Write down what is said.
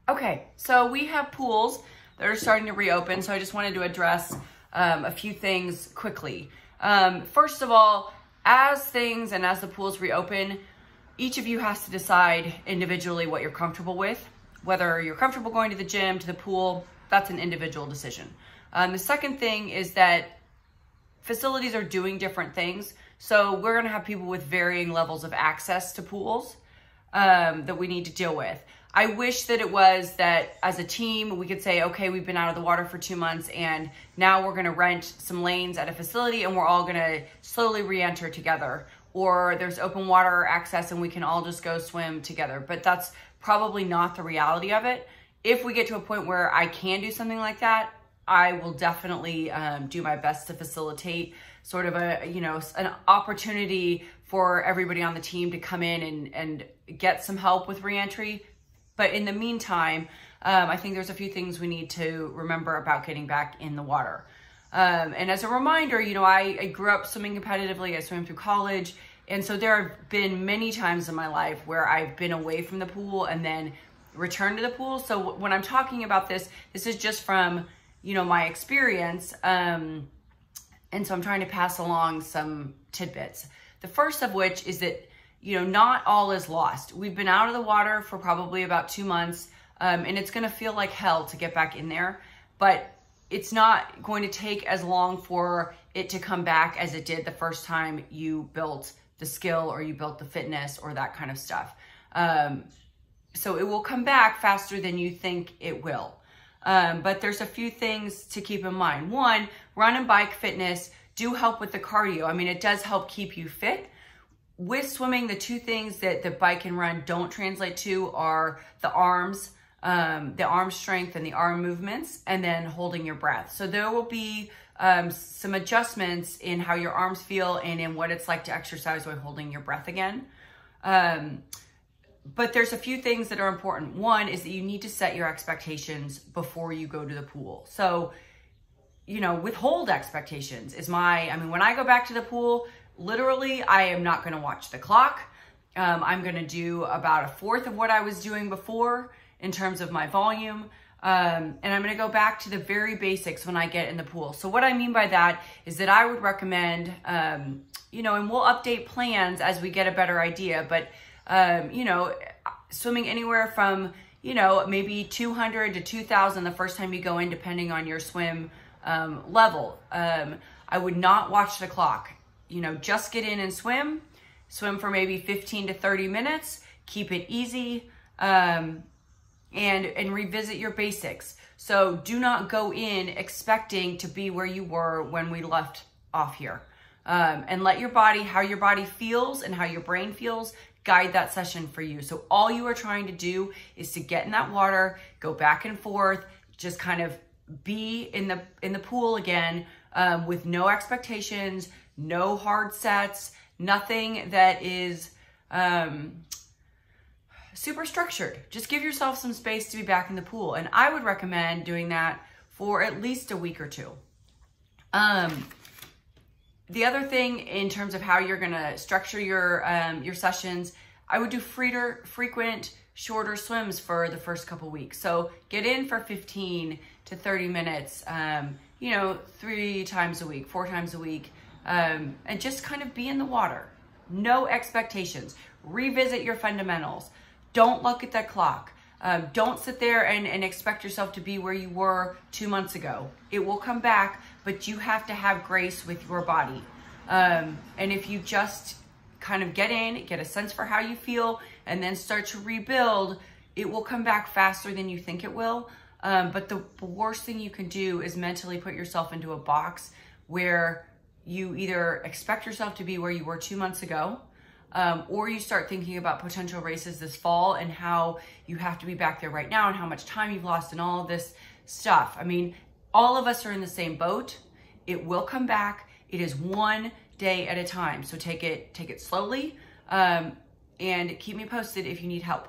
Okay, so we have pools that are starting to reopen, so I just wanted to address a few things quickly. First of all, as the pools reopen, each of you has to decide individually what you're comfortable with. Whether you're comfortable going to the gym, to the pool, that's an individual decision. The second thing is that facilities are doing different things. So we're gonna have people with varying levels of access to pools that we need to deal with. I wish that it was that as a team, we could say, okay, we've been out of the water for 2 months and now we're gonna rent some lanes at a facility and we're all gonna slowly re-enter together. Or there's open water access and we can all just go swim together. But that's probably not the reality of it. If we get to a point where I can do something like that, I will definitely do my best to facilitate sort of an opportunity for everybody on the team to come in and get some help with reentry. But in the meantime, I think there's a few things we need to remember about getting back in the water. And as a reminder, I grew up swimming competitively. I swam through college. And so there have been many times in my life where I've been away from the pool and then returned to the pool. So when I'm talking about this is just from, my experience. And so I'm trying to pass along some tidbits. The first of which is that, not all is lost. We've been out of the water for probably about 2 months, and it's gonna feel like hell to get back in there, but it's not going to take as long for it to come back as it did the first time you built the skill or you built the fitness or that kind of stuff. So it will come back faster than you think it will. But there's a few things to keep in mind. One, run and bike fitness do help with the cardio. I mean, it does help keep you fit. With swimming, the two things that the bike and run don't translate to are the arms, the arm strength and the arm movements, and then holding your breath. So there will be some adjustments in how your arms feel and in what it's like to exercise while holding your breath again. But there's a few things that are important. One is that you need to set your expectations before you go to the pool. So, withhold expectations is when I go back to the pool, literally, I am not gonna watch the clock. I'm gonna do about a fourth of what I was doing before in terms of my volume. And I'm gonna go back to the very basics when I get in the pool. So what I mean by that is that I would recommend, and we'll update plans as we get a better idea, but, swimming anywhere from, maybe 200 to 2,000 the first time you go in, depending on your swim level. I would not watch the clock. Just get in and swim for maybe 15 to 30 minutes, keep it easy, and revisit your basics. So do not go in expecting to be where you were when we left off here. And let your body, how your body feels and how your brain feels, guide that session for you. So all you are trying to do is to get in that water, go back and forth, just kind of be in the pool again, with no expectations, no hard sets, nothing that is super structured. Just give yourself some space to be back in the pool. And I would recommend doing that for at least a week or two. The other thing in terms of how you're gonna structure your sessions, I would do frequent, shorter swims for the first couple weeks. So get in for 15 to 30 minutes, 3 times a week, 4 times a week, and just kind of be in the water. No expectations. Revisit your fundamentals. Don't look at that clock. Don't sit there and expect yourself to be where you were 2 months ago. It will come back, but you have to have grace with your body. And if you just kind of get in, get a sense for how you feel, and then start to rebuild, it will come back faster than you think it will. But the worst thing you can do is mentally put yourself into a box where you either expect yourself to be where you were 2 months ago, or you start thinking about potential races this fall and how you have to be back there right now and how much time you've lost and all of this stuff. I mean, all of us are in the same boat. It will come back. It is one day at a time. So take it slowly, and keep me posted if you need help.